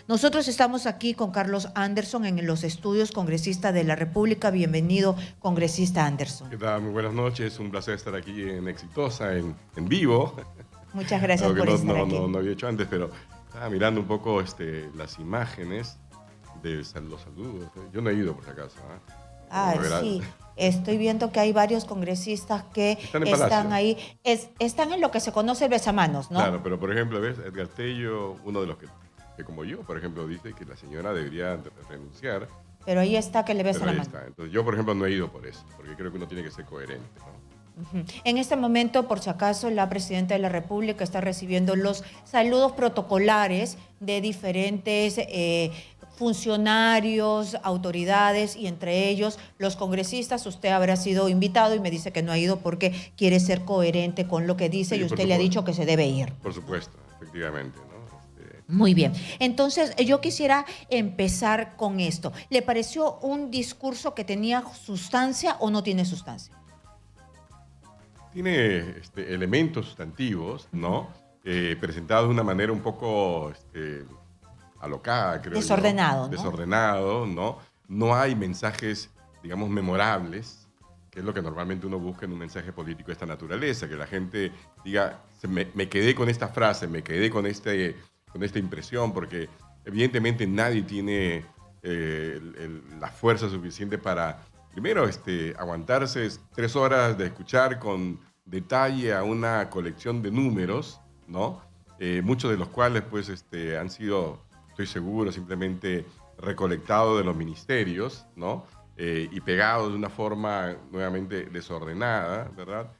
Nosotros estamos aquí con Carlos Anderson en los estudios, congresista de la República. Bienvenido, congresista Anderson. ¿Qué tal? Muy buenas noches. Es un placer estar aquí en Exitosa, en vivo. Muchas gracias por estar aquí. No había hecho antes, pero estaba mirando un poco las imágenes de los saludos. Yo no he ido, por si acaso. Sí. Estoy viendo que hay varios congresistas que están ahí. Están en lo que se conoce el besamanos, ¿no? Claro, pero por ejemplo, ¿ves? Edgar Tello, uno de los que como yo, por ejemplo, dice que la señora debería renunciar. Pero ahí está que le besa la mano. Está. Entonces yo, por ejemplo, no he ido por eso, porque creo que uno tiene que ser coherente, ¿no? En este momento, por si acaso, la presidenta de la República está recibiendo los saludos protocolares de diferentes funcionarios, autoridades y entre ellos los congresistas. Usted habrá sido invitado y me dice que no ha ido porque quiere ser coherente con lo que dice, sí, y usted le ha dicho que se debe ir. Por supuesto, efectivamente, ¿no? Muy bien. Entonces, yo quisiera empezar con esto. ¿Le pareció un discurso que tenía sustancia o no tiene sustancia? Tiene elementos sustantivos, ¿no? Presentados de una manera un poco alocada, creo. Desordenado, yo. ¿no? Desordenado, ¿no? No hay mensajes, digamos, memorables, que es lo que normalmente uno busca en un mensaje político de esta naturaleza, que la gente diga, me quedé con esta frase, me quedé con esta impresión, porque evidentemente nadie tiene la fuerza suficiente para, primero, aguantarse 3 horas de escuchar con detalle a una colección de números, ¿no? Muchos de los cuales, pues, han sido, estoy seguro, simplemente recolectados de los ministerios, ¿no? Y pegados de una forma nuevamente desordenada, ¿verdad?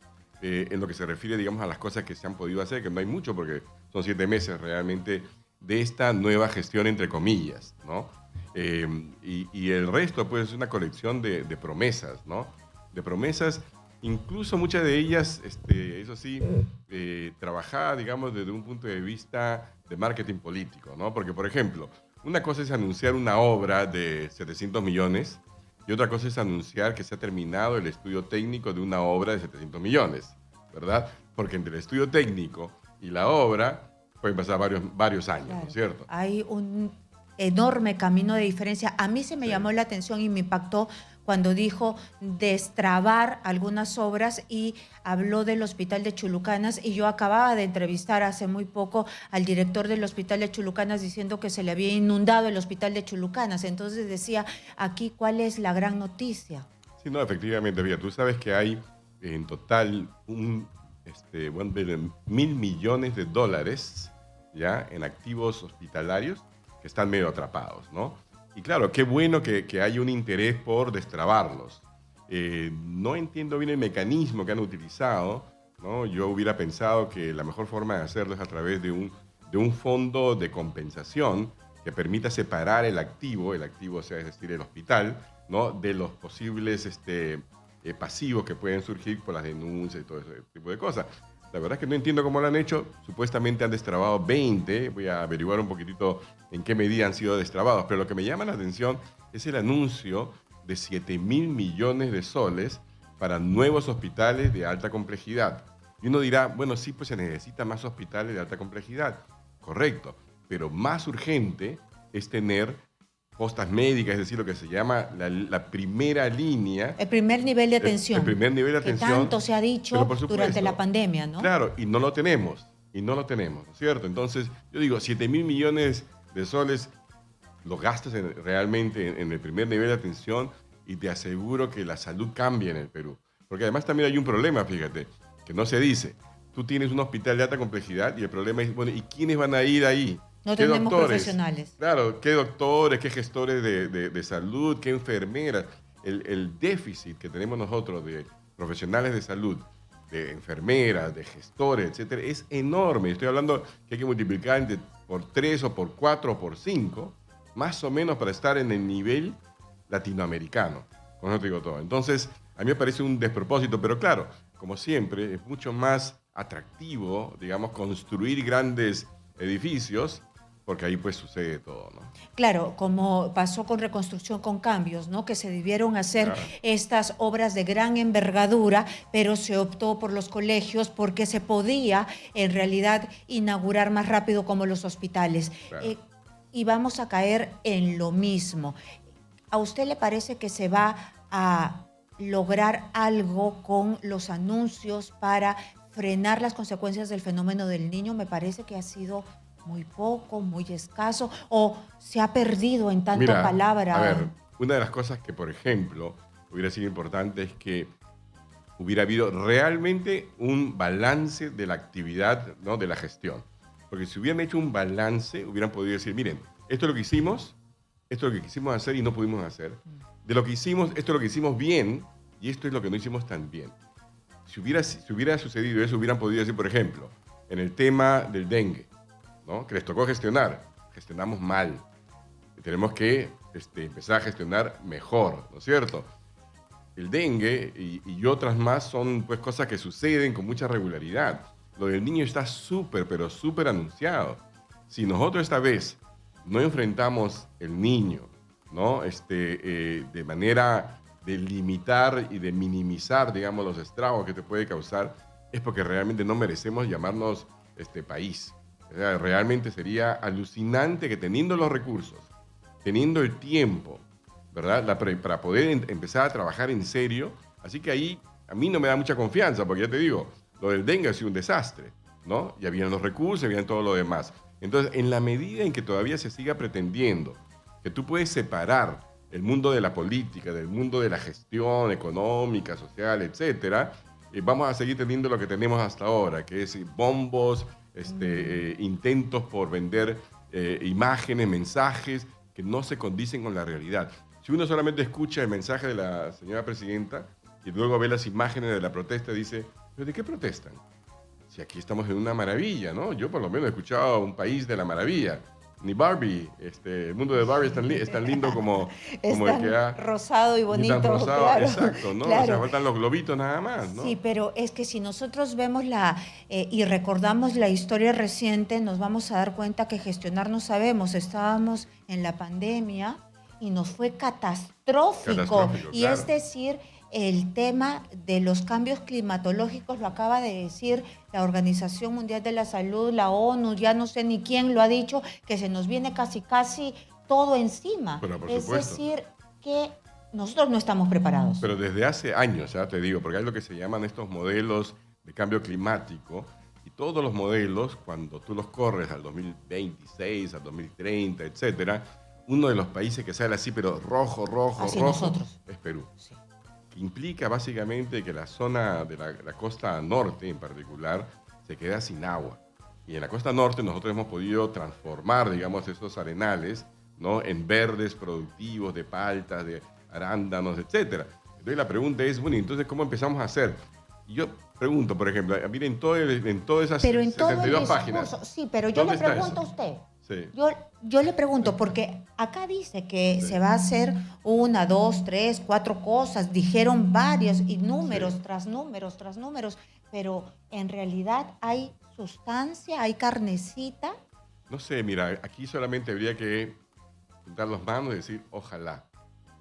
En lo que se refiere, digamos, a las cosas que se han podido hacer, que no hay mucho porque son 7 meses realmente de esta nueva gestión, entre comillas, ¿no? Y el resto, pues, es una colección de promesas, ¿no? De promesas, incluso muchas de ellas, eso sí, trabajadas, digamos, desde un punto de vista de marketing político, ¿no? Porque, por ejemplo, una cosa es anunciar una obra de 700 millones y otra cosa es anunciar que se ha terminado el estudio técnico de una obra de 700 millones, ¿verdad? Porque entre el estudio técnico y la obra pueden pasar varios años, claro, ¿no es cierto? Hay un enorme camino de diferencia. A mí se me llamó la atención y me impactó cuando dijo destrabar algunas obras y habló del Hospital de Chulucanas, y yo acababa de entrevistar hace muy poco al director del Hospital de Chulucanas diciendo que se le había inundado el Hospital de Chulucanas. Entonces decía, aquí, ¿cuál es la gran noticia? Sí, no, efectivamente, mira, tú sabes que hay en total $1.000 millones ya en activos hospitalarios que están medio atrapados, ¿no? Y claro, qué bueno que hay un interés por destrabarlos. No entiendo bien el mecanismo que han utilizado, ¿no? Yo hubiera pensado que la mejor forma de hacerlo es a través de un fondo de compensación que permita separar el activo, o sea, es decir, el hospital, ¿no? De los posibles pasivos que pueden surgir por las denuncias y todo ese tipo de cosas. La verdad es que no entiendo cómo lo han hecho. Supuestamente han destrabado 20. Voy a averiguar un poquitito en qué medida han sido destrabados. Pero lo que me llama la atención es el anuncio de 7.000 millones de soles para nuevos hospitales de alta complejidad. Y uno dirá, bueno, sí, pues se necesitan más hospitales de alta complejidad. Correcto. Pero más urgente es tener postas médicas, es decir, lo que se llama la primera línea. El primer nivel de atención. El primer nivel de atención. Que tanto se ha dicho durante la pandemia, ¿no? Claro, y no lo tenemos, ¿no es cierto? Entonces, yo digo, 7.000 millones de soles los gastas realmente en el primer nivel de atención y te aseguro que la salud cambia en el Perú. Porque además también hay un problema, fíjate, que no se dice. Tú tienes un hospital de alta complejidad y el problema es, bueno, ¿y quiénes van a ir ahí? No tenemos profesionales. Claro, ¿qué doctores, qué gestores de salud, qué enfermeras? El déficit que tenemos nosotros de profesionales de salud, de enfermeras, de gestores, etcétera, es enorme. Estoy hablando que hay que multiplicar por 3 o por 4 o por 5, más o menos para estar en el nivel latinoamericano. Con eso te digo todo. Entonces, a mí me parece un despropósito, pero claro, como siempre, es mucho más atractivo, digamos, construir grandes edificios, porque ahí pues sucede todo, ¿no? Claro, como pasó con Reconstrucción con Cambios, ¿no? Que se debieron hacer estas obras de gran envergadura, pero se optó por los colegios porque se podía en realidad inaugurar más rápido como los hospitales. Claro. y vamos a caer en lo mismo. ¿A usted le parece que se va a lograr algo con los anuncios para frenar las consecuencias del fenómeno del Niño? Me parece que ha sido muy poco, muy escaso, o se ha perdido en tanta Mira, palabra. a ver, una de las cosas que, por ejemplo, hubiera sido importante es que hubiera habido realmente un balance de la actividad, ¿no?, de la gestión. Porque si hubieran hecho un balance, hubieran podido decir, miren, esto es lo que hicimos, esto es lo que quisimos hacer y no pudimos hacer. De lo que hicimos, esto es lo que hicimos bien y esto es lo que no hicimos tan bien. Si hubiera sucedido eso, hubieran podido decir, por ejemplo, en el tema del dengue, ¿no?, que les tocó gestionar, gestionamos mal. Tenemos que empezar a gestionar mejor, ¿no es cierto? El dengue y otras más son pues cosas que suceden con mucha regularidad. Lo del niño está pero súper anunciado. Si nosotros esta vez no enfrentamos el niño, ¿no?, de manera de limitar y de minimizar, digamos, los estragos que te puede causar, es porque realmente no merecemos llamarnos país. O sea, realmente sería alucinante que teniendo los recursos, teniendo el tiempo, ¿verdad?, para poder empezar a trabajar en serio. Así que ahí a mí no me da mucha confianza, porque ya te digo, lo del dengue ha sido un desastre, ¿no? Y habían los recursos, habían todo lo demás. Entonces, en la medida en que todavía se siga pretendiendo que tú puedes separar el mundo de la política, del mundo de la gestión económica, social, etcétera, vamos a seguir teniendo lo que tenemos hasta ahora, que es bombos, intentos por vender imágenes, mensajes que no se condicen con la realidad. Si uno solamente escucha el mensaje de la señora presidenta y luego ve las imágenes de la protesta, dice, ¿pero de qué protestan? Si aquí estamos en una maravilla, ¿no? Yo por lo menos he escuchado un país de la maravilla. Ni Barbie, el mundo de Barbie es tan lindo como el que ha... rosado y bonito. Ni tan rosado, claro, exacto, ¿no? Claro. O sea, faltan los globitos nada más, ¿no? Sí, pero es que si nosotros vemos y recordamos la historia reciente, nos vamos a dar cuenta que gestionar no sabemos. Estábamos en la pandemia y nos fue catastrófico. Y claro. es decir, el tema de los cambios climatológicos lo acaba de decir la Organización Mundial de la Salud, la ONU, ya no sé ni quién lo ha dicho, que se nos viene casi todo encima. Pero por es supuesto. decir, que nosotros no estamos preparados. Pero desde hace años, ya te digo, porque hay lo que se llaman estos modelos de cambio climático, y todos los modelos, cuando tú los corres al 2026, al 2030, etcétera, uno de los países que sale así, pero rojo, Así rojo, nosotros. es Perú. Sí. Que implica básicamente que la zona de la costa norte en particular se queda sin agua. Y en la costa norte nosotros hemos podido transformar, digamos, esos arenales, ¿no?, en verdes productivos de paltas, de arándanos, etcétera. Entonces la pregunta es, bueno, entonces, ¿cómo empezamos a hacer? Y yo pregunto, por ejemplo, miren, en todas esas Pero en todo el 72 discurso, páginas. sí, pero yo ¿dónde le está pregunto a eso? usted. Sí. Yo le pregunto, porque acá dice que Sí. se va a hacer 1, 2, 3, 4 cosas, dijeron varios, y números Sí. tras números tras números, pero en realidad hay sustancia, hay carnecita. No sé, mira, aquí solamente habría que juntar las manos y decir, ojalá.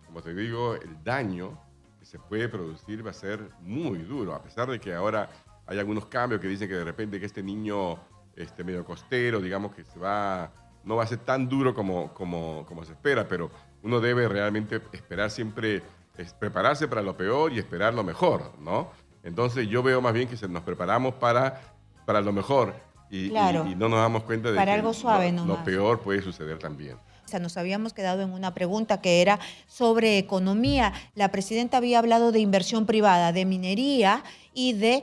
Como te digo, el daño que se puede producir va a ser muy duro, a pesar de que ahora hay algunos cambios que dicen que de repente que este niño medio costero, digamos que no va a ser tan duro como se espera, pero uno debe realmente esperar siempre, prepararse para lo peor y esperar lo mejor, ¿no? Entonces yo veo más bien que nos preparamos para lo mejor y no nos damos cuenta de para que algo suave lo nomás. peor puede suceder también. O sea, nos habíamos quedado en una pregunta que era sobre economía. La presidenta había hablado de inversión privada, de minería y de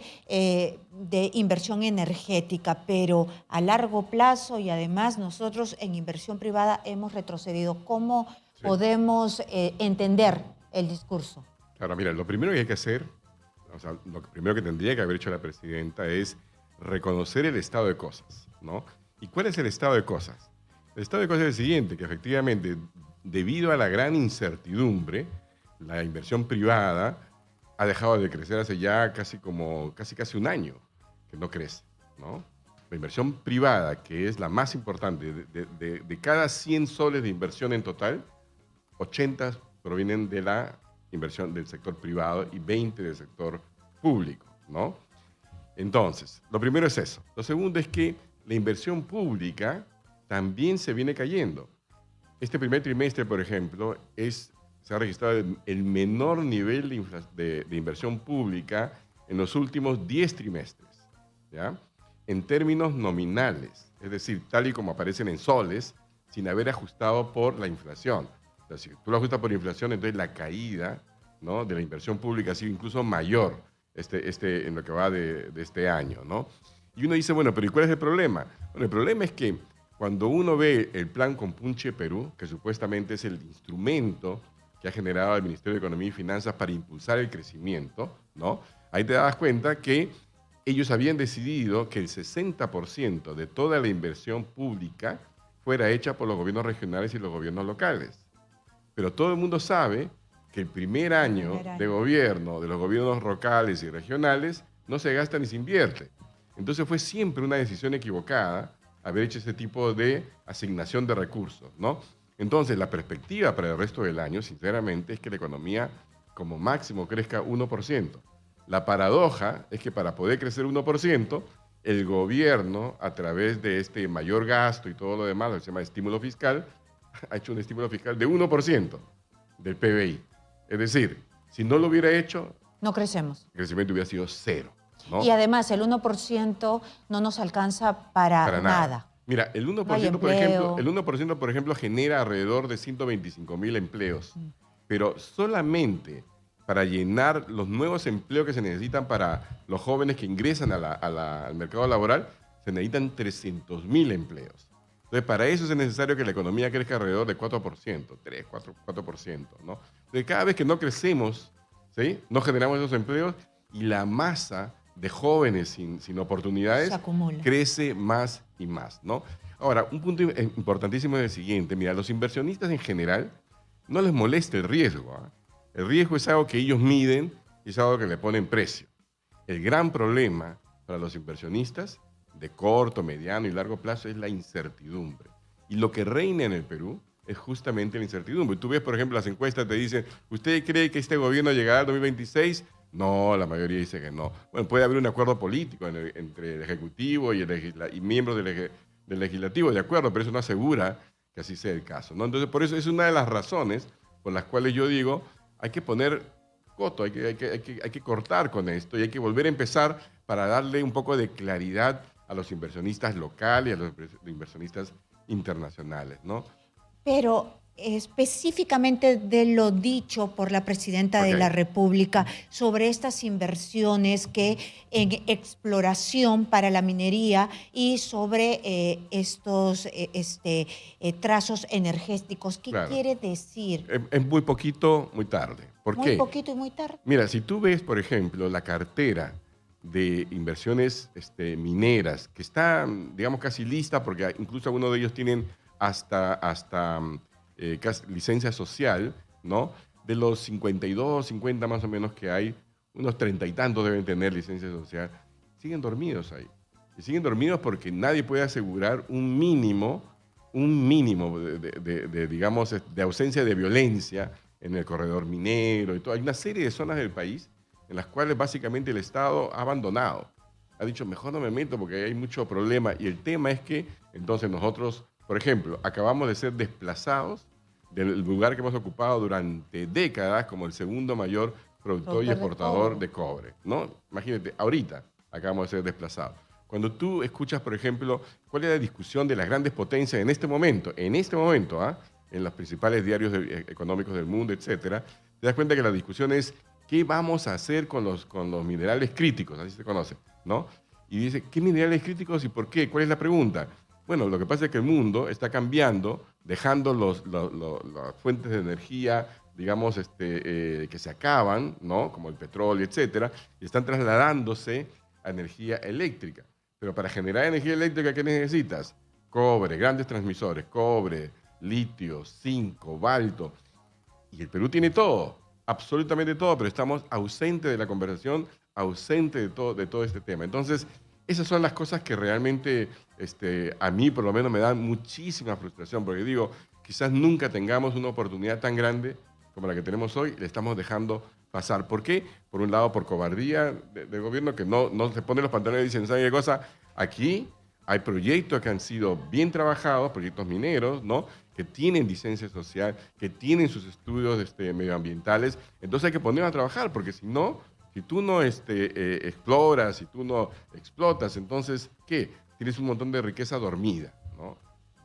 inversión energética, pero a largo plazo y además nosotros en inversión privada hemos retrocedido. ¿Cómo podemos entender el discurso? Claro, mira, lo primero que hay que hacer, o sea, lo primero que tendría que haber hecho la presidenta es reconocer el estado de cosas, ¿no? ¿Y cuál es el estado de cosas? El estado de cosas es el siguiente, que efectivamente, debido a la gran incertidumbre, la inversión privada ha dejado de crecer hace ya casi un año que no crece, ¿no? La inversión privada, que es la más importante, de cada 100 soles de inversión en total, 80 provienen de la inversión del sector privado y 20 del sector público, ¿no? Entonces, lo primero es eso. Lo segundo es que la inversión pública también se viene cayendo. este primer trimestre, por ejemplo, se ha registrado el menor nivel de inversión pública en los últimos 10 trimestres, ¿ya? En términos nominales, es decir, tal y como aparecen en soles, sin haber ajustado por la inflación. O sea, si tú lo ajustas por inflación, entonces la caída, ¿no?, de la inversión pública ha sido incluso mayor en lo que va de este año, ¿no? Y uno dice, bueno, pero ¿y cuál es el problema? Bueno, el problema es que cuando uno ve el plan Compunche Perú, que supuestamente es el instrumento que ha generado el Ministerio de Economía y Finanzas para impulsar el crecimiento, ¿no? Ahí te das cuenta que ellos habían decidido que el 60% de toda la inversión pública fuera hecha por los gobiernos regionales y los gobiernos locales. Pero todo el mundo sabe que el primer año de gobierno de los gobiernos locales y regionales no se gasta ni se invierte. Entonces fue siempre una decisión equivocada haber hecho ese tipo de asignación de recursos, ¿no? Entonces la perspectiva para el resto del año, sinceramente, es que la economía como máximo crezca 1%. La paradoja es que para poder crecer 1%, el gobierno, a través de este mayor gasto y todo lo demás, lo que se llama estímulo fiscal, ha hecho un estímulo fiscal de 1% del PBI. Es decir, si no lo hubiera hecho, no crecemos. El crecimiento hubiera sido cero, ¿no? Y además el 1% no nos alcanza para nada. Mira, el 1%, No el 1%, por ejemplo, genera alrededor de 125.000 empleos, pero solamente para llenar los nuevos empleos que se necesitan para los jóvenes que ingresan al mercado laboral, se necesitan 300.000 empleos. Entonces, para eso es necesario que la economía crezca alrededor de 4%, 3, 4%, ¿no? Entonces, cada vez que no crecemos, ¿sí?, no generamos esos empleos y la masa de jóvenes sin oportunidades crece más y más, ¿no? Ahora, un punto importantísimo es el siguiente. Mira, a los inversionistas en general no les molesta el riesgo, ¿eh? El riesgo es algo que ellos miden y es algo que le ponen precio. El gran problema para los inversionistas de corto, mediano y largo plazo es la incertidumbre. Y lo que reina en el Perú es justamente la incertidumbre. Tú ves, por ejemplo, las encuestas te dicen, ¿usted cree que este gobierno llegará al 2026? No, la mayoría dice que no. Bueno, puede haber un acuerdo político entre el Ejecutivo y miembros del Legislativo, de acuerdo, pero eso no asegura que así sea el caso, ¿no? Entonces, por eso es una de las razones por las cuales yo digo, hay que poner coto, hay que cortar con esto y hay que volver a empezar para darle un poco de claridad a los inversionistas locales y a los inversionistas internacionales, ¿no? Pero específicamente de lo dicho por la presidenta de la República sobre estas inversiones que en exploración para la minería y sobre estos trazos energéticos, ¿qué quiere decir? Es muy poquito, muy tarde. ¿Por qué? Muy poquito y muy tarde. Mira, si tú ves, por ejemplo, la cartera de inversiones mineras, que está, digamos, casi lista, porque incluso algunos de ellos tienen hasta licencia social, ¿no? De los 52, 50 más o menos que hay, unos 30 y tantos deben tener licencia social, siguen dormidos ahí. Y siguen dormidos porque nadie puede asegurar un mínimo digamos, de ausencia de violencia en el corredor minero y todo. Hay una serie de zonas del país en las cuales básicamente el Estado ha abandonado. Ha dicho, mejor no me meto porque hay mucho problema. Y el tema es que entonces nosotros, por ejemplo, acabamos de ser desplazados del lugar que hemos ocupado durante décadas como el segundo mayor productor y exportador de cobre, ¿no? Imagínate, ahorita acabamos de ser desplazados. Cuando tú escuchas, por ejemplo, cuál es la discusión de las grandes potencias en este momento, en los principales diarios económicos del mundo, etcétera, te das cuenta que la discusión es qué vamos a hacer con los minerales críticos, así se conoce, ¿no? Y dice, ¿qué minerales críticos y por qué? ¿Cuál es la pregunta? Bueno, lo que pasa es que el mundo está cambiando, dejando las fuentes de energía, digamos, que se acaban, ¿no? Como el petróleo, etcétera, y están trasladándose a energía eléctrica. Pero para generar energía eléctrica, ¿qué necesitas? Cobre, grandes transmisores, cobre, litio, zinc, cobalto. Y el Perú tiene todo, absolutamente todo, pero estamos ausentes de la conversación, ausentes de todo este tema. Entonces, esas son las cosas que realmente a mí por lo menos me dan muchísima frustración, porque digo, quizás nunca tengamos una oportunidad tan grande como la que tenemos hoy, le estamos dejando pasar. ¿Por qué? Por un lado, por cobardía del gobierno que no se pone los pantalones y dicen, ¿sabe qué cosa? Aquí hay proyectos que han sido bien trabajados, proyectos mineros, ¿no? que tienen licencia social, que tienen sus estudios medioambientales. Entonces hay que ponerlos a trabajar, porque si no, si tú no exploras, si tú no explotas, entonces, ¿qué? Tienes un montón de riqueza dormida, ¿no?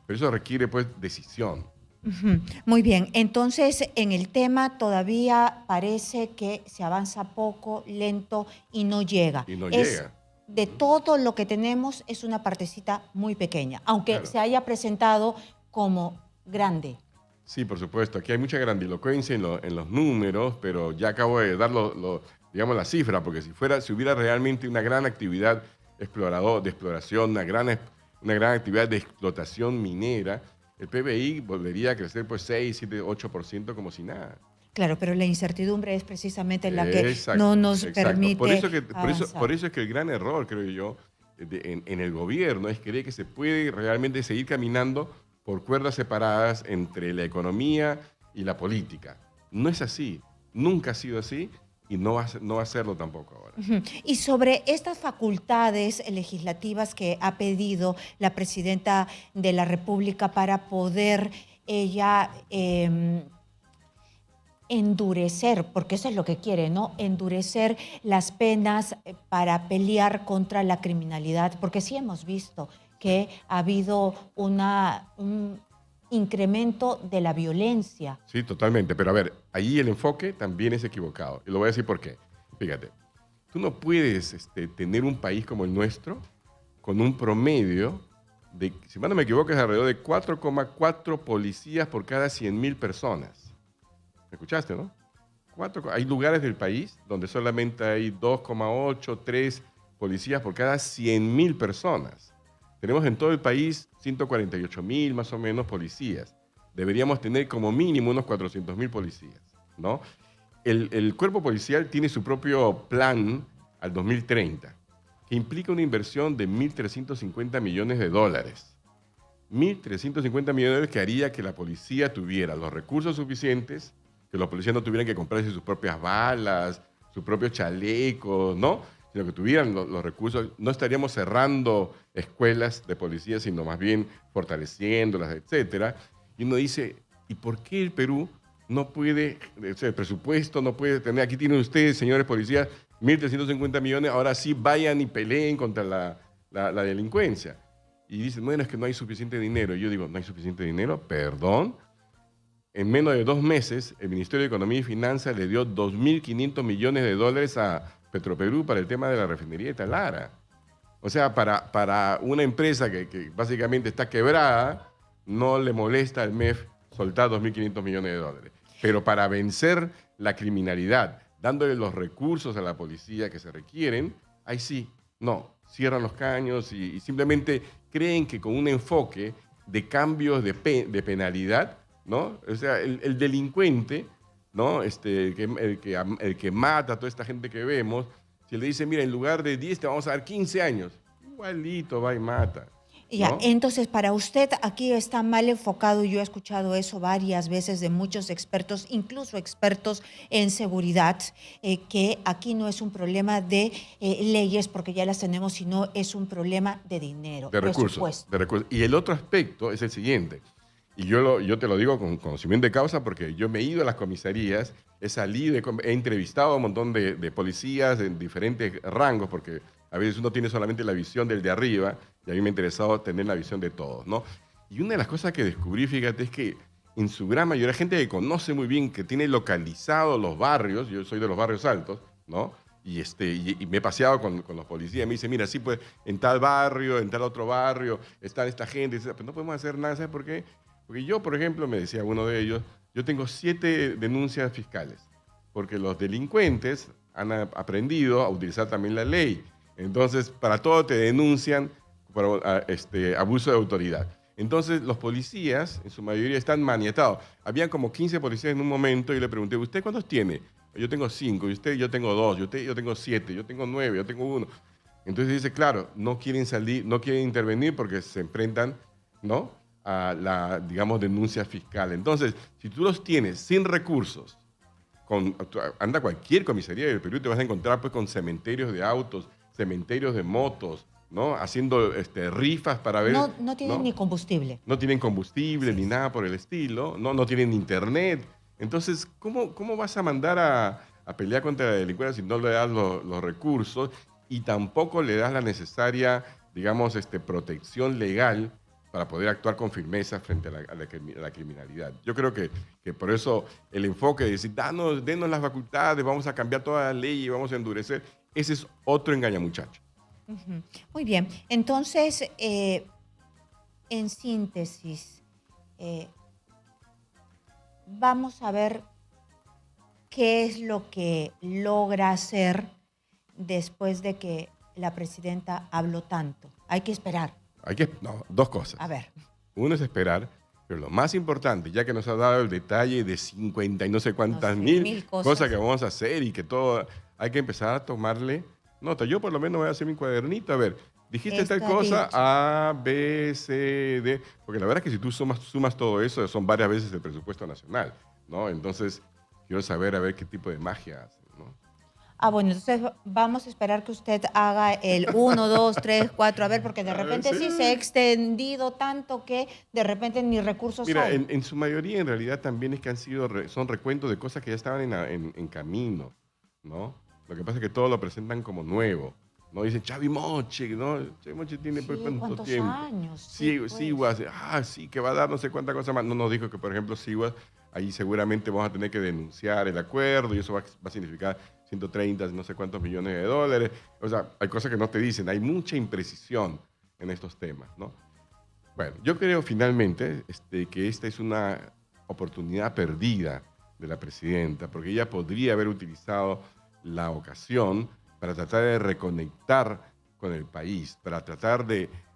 Pero eso requiere, pues, decisión. Ujú. Muy bien, entonces en el tema todavía parece que se avanza poco, lento y no llega. Y no Es llega. de todo lo que tenemos es una partecita muy pequeña, aunque Claro. se haya presentado como grande. Sí, por supuesto. Aquí hay mucha grandilocuencia en los números, pero ya acabo de dar digamos, la cifra, porque si hubiera realmente una gran actividad de exploración, una gran actividad de explotación minera, el PBI volvería a crecer pues 6, 7, 8% como si nada. Claro, pero la incertidumbre es precisamente la que no Exacto, nos exacto. permite Por avanzar. eso es que el gran error, creo yo, en el gobierno es creer que se puede realmente seguir caminando por cuerdas separadas entre la economía y la política. No es así, nunca ha sido así y no va a serlo tampoco ahora. Ujú. Y sobre estas facultades legislativas que ha pedido la presidenta de la República para poder ella endurecer, porque eso es lo que quiere, ¿no? Endurecer las penas para pelear contra la criminalidad, porque sí hemos visto que ha habido un incremento de la violencia. Sí, totalmente. Pero a ver, ahí el enfoque también es equivocado. Y lo voy a decir por qué. Fíjate, tú no puedes tener un país como el nuestro con un promedio de, si mal no me equivoco, es alrededor de 4,4 policías por cada 100.000 personas. ¿Me escuchaste, no? Hay lugares del país donde solamente hay 2,8, 3 policías por cada 100.000 personas. Tenemos en todo el país 148.000 más o menos policías. Deberíamos tener como mínimo unos 400.000 policías, ¿no? El cuerpo policial tiene su propio plan al 2030, que implica una inversión de 1.350 millones de dólares. 1.350 millones de dólares que haría que la policía tuviera los recursos suficientes, que los policías no tuvieran que comprarse sus propias balas, sus propios chalecos, ¿no? Sino que tuvieran los recursos. No estaríamos cerrando escuelas de policía, sino más bien fortaleciéndolas, etcétera. Y uno dice, ¿y por qué el Perú no puede, o sea, el presupuesto no puede tener, aquí tienen ustedes, señores policías, 1.350 millones, ahora sí vayan y peleen contra la delincuencia? Y dicen, bueno, es que no hay suficiente dinero. Y yo digo, ¿no hay suficiente dinero? Perdón. En menos de 2 meses, el Ministerio de Economía y Finanzas le dio 2.500 millones de dólares a Petroperú para el tema de la refinería de Talara. O sea, para una empresa que básicamente está quebrada, no le molesta al MEF soltar 2.500 millones de dólares. Pero para vencer la criminalidad, dándole los recursos a la policía que se requieren, ahí sí, no, cierran los caños y simplemente creen que con un enfoque de cambios de penalidad, ¿no? O sea, el delincuente, ¿no? El que mata a toda esta gente que vemos, si le dice, mira, en lugar de 10 te vamos a dar 15 años, igualito va y mata, Ya, ¿no? entonces para usted aquí está mal enfocado, yo he escuchado eso varias veces de muchos expertos, incluso expertos en seguridad, que aquí no es un problema de leyes porque ya las tenemos, sino es un problema de dinero, De recursos, presupuesto. de recursos. Y el otro aspecto es el siguiente, y yo te lo digo con conocimiento de causa porque yo me he ido a las comisarías, he salido, he entrevistado a un montón de policías en diferentes rangos, porque a veces uno tiene solamente la visión del de arriba, y a mí me ha interesado tener la visión de todos, ¿no? Y una de las cosas que descubrí, fíjate, es que en su gran mayoría, gente que conoce muy bien, que tiene localizados los barrios, yo soy de los barrios altos, ¿no? Y me he paseado con los policías, me dicen, mira, sí, pues en tal barrio, en tal otro barrio, está esta gente, y dice, pero no podemos hacer nada, ¿sabes por qué? Porque yo, por ejemplo, me decía uno de ellos, yo tengo 7 denuncias fiscales, porque los delincuentes han aprendido a utilizar también la ley. Entonces, para todo te denuncian por abuso de autoridad. Entonces, los policías, en su mayoría, están maniatados. Habían como 15 policías en un momento y le pregunté, ¿usted cuántos tiene? Yo tengo 5, y usted, yo tengo 2, yo tengo 7, yo tengo 9, yo tengo 1. Entonces dice, claro, no quieren salir, no quieren intervenir porque se enfrentan, ¿no?, a la, digamos, denuncia fiscal. Entonces, si tú los tienes sin recursos, anda a cualquier comisaría del Perú y te vas a encontrar pues con cementerios de autos, cementerios de motos, ¿no? Haciendo rifas para ver... No tienen ni combustible. No tienen combustible Sí, ni sí. nada por el estilo, no tienen internet. Entonces, ¿cómo vas a mandar a pelear contra la delincuencia si no le das los recursos y tampoco le das la necesaria, digamos, protección legal para poder actuar con firmeza frente a la criminalidad? Yo creo que por eso el enfoque de decir, denos las facultades, vamos a cambiar toda la ley y vamos a endurecer, ese es otro engañamuchacho. Ujú. Muy bien. Entonces, en síntesis, vamos a ver qué es lo que logra hacer después de que la presidenta habló tanto. Hay que esperar. No, dos cosas. A ver. Uno es esperar, pero lo más importante, ya que nos ha dado el detalle de 50 y no sé cuántas No sé, mil cosas que vamos a hacer y que todo, hay que empezar a tomarle nota. Yo por lo menos voy a hacer mi cuadernito. A ver, dijiste tal cosa, Dicho. A, B, C, D. Porque la verdad es que si tú sumas todo eso, son varias veces el presupuesto nacional, ¿no? Entonces, quiero saber a ver qué tipo de magia hace, ¿no? Bueno, entonces vamos a esperar que usted haga el 1, 2, 3, 4, a ver, porque de repente sí se ha extendido tanto que de repente ni recursos Mira, hay. en su mayoría en realidad también es que son recuentos de cosas que ya estaban en camino, ¿no? Lo que pasa es que todo lo presentan como nuevo, ¿no? Dicen Chavi Moche, ¿no? Chavi Moche tiene pues, ¿cuánto ¿Cuántos tiempo? años? Sí, Pues. Siguas, sí, que va a dar no sé cuántas cosas más. No nos dijo que, por ejemplo, Siguas, ahí seguramente vamos a tener que denunciar el acuerdo y eso va a significar 130, no sé cuántos millones de dólares. O sea, hay cosas que no te dicen, hay mucha imprecisión en estos temas, ¿no? Bueno, yo creo finalmente que esta es una oportunidad perdida de la presidenta, porque ella podría haber utilizado la ocasión para tratar de reconectar con el país, para tratar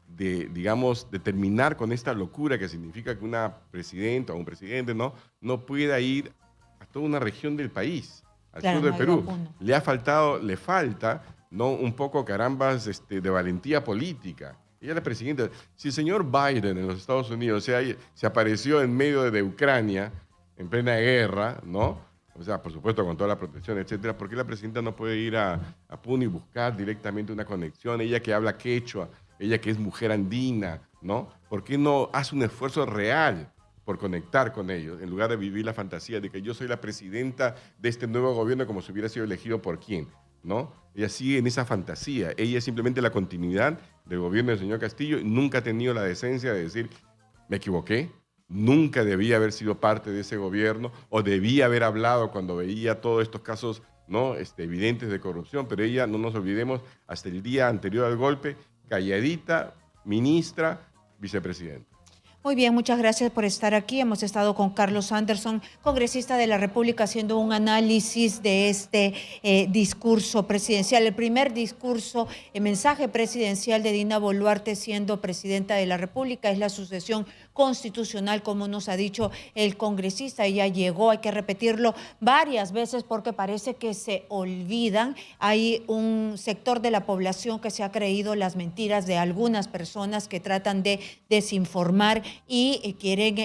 digamos, de terminar con esta locura que significa que una presidenta o un presidente no pueda ir a toda una región del país, al Claro, sur de no hay Perú. vacuno. Le falta, ¿no? Un poco, carambas, de valentía política. Ella es la presidenta. Si el señor Biden en los Estados Unidos se apareció en medio de Ucrania, en plena guerra, ¿no? O sea, por supuesto, con toda la protección, etcétera, ¿por qué la presidenta no puede ir a Puno y buscar directamente una conexión? Ella que habla quechua, ella que es mujer andina, ¿no? ¿Por qué no hace un esfuerzo real por conectar con ellos, en lugar de vivir la fantasía de que yo soy la presidenta de este nuevo gobierno como si hubiera sido elegido por quién, ¿no? Ella sigue en esa fantasía. Ella es simplemente la continuidad del gobierno del señor Castillo y nunca ha tenido la decencia de decir, me equivoqué, nunca debía haber sido parte de ese gobierno o debía haber hablado cuando veía todos estos casos, ¿no? Evidentes de corrupción, pero ella, no nos olvidemos, hasta el día anterior al golpe, calladita, ministra, vicepresidenta. Muy bien, muchas gracias por estar aquí. Hemos estado con Carlos Anderson, congresista de la República, haciendo un análisis de este discurso presidencial, el primer discurso, el mensaje presidencial de Dina Boluarte siendo presidenta de la República. Es la sucesión constitucional, como nos ha dicho el congresista. Ella llegó, hay que repetirlo varias veces porque parece que se olvidan. Hay un sector de la población que se ha creído las mentiras de algunas personas que tratan de desinformar y quieren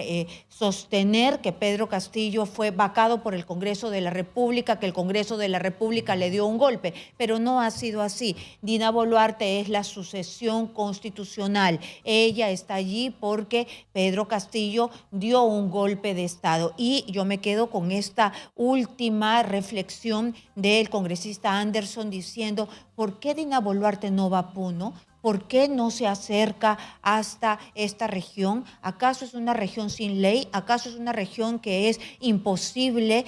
sostener que Pedro Castillo fue vacado por el Congreso de la República, que el Congreso de la República le dio un golpe, pero no ha sido así. Dina Boluarte es la sucesión constitucional. Ella está allí porque Pedro Castillo dio un golpe de Estado. Y yo me quedo con esta última reflexión del congresista Anderson diciendo, ¿por qué Dina Boluarte no va a Puno? ¿Por qué no se acerca hasta esta región? ¿Acaso es una región sin ley? ¿Acaso es una región que es imposible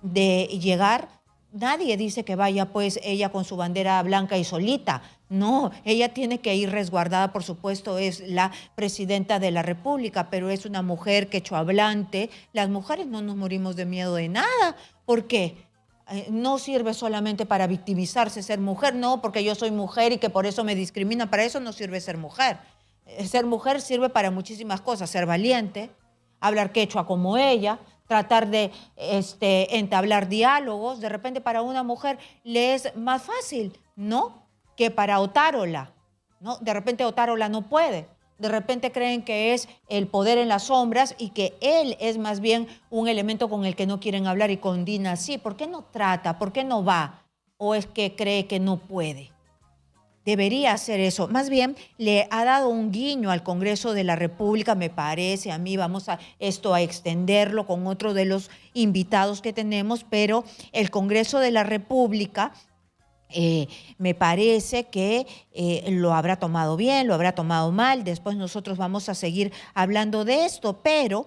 de llegar? Nadie dice que vaya pues ella con su bandera blanca y solita. No, ella tiene que ir resguardada, por supuesto, es la presidenta de la República, pero es una mujer quechohablante. Las mujeres no nos morimos de miedo de nada. ¿Por qué? No sirve solamente para victimizarse ser mujer, no, porque yo soy mujer y que por eso me discriminan. Para eso no sirve ser mujer. Ser mujer sirve para muchísimas cosas, ser valiente, hablar quechua como ella, tratar de entablar diálogos. De repente para una mujer le es más fácil, ¿no?, que para Otárola, ¿no? De repente Otárola no puede. De repente creen que es el poder en las sombras y que él es más bien un elemento con el que no quieren hablar, y con Dina sí. ¿Por qué no trata? ¿Por qué no va? ¿O es que cree que no puede? debería hacer eso. Más bien, le ha dado un guiño al Congreso de la República, me parece a mí. Vamos a extenderlo con otro de los invitados que tenemos, pero el Congreso de la República me parece que lo habrá tomado bien, lo habrá tomado mal. Después nosotros vamos a seguir hablando de esto, pero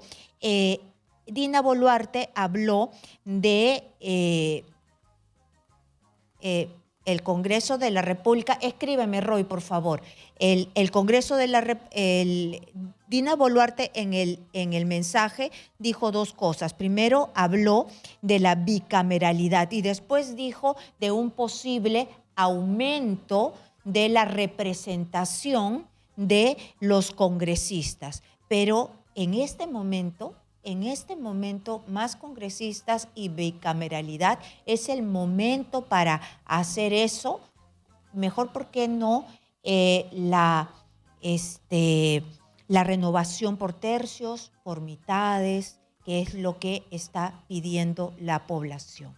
Dina Boluarte habló de el Congreso de la República. Escríbeme, Roy, por favor. El Congreso de la Dina Boluarte en el mensaje dijo dos cosas. Primero habló de la bicameralidad y después dijo de un posible aumento de la representación de los congresistas. Pero en este momento, más congresistas y bicameralidad, es el momento para hacer eso. Mejor, ¿por qué no? La renovación por tercios, por mitades, que es lo que está pidiendo la población.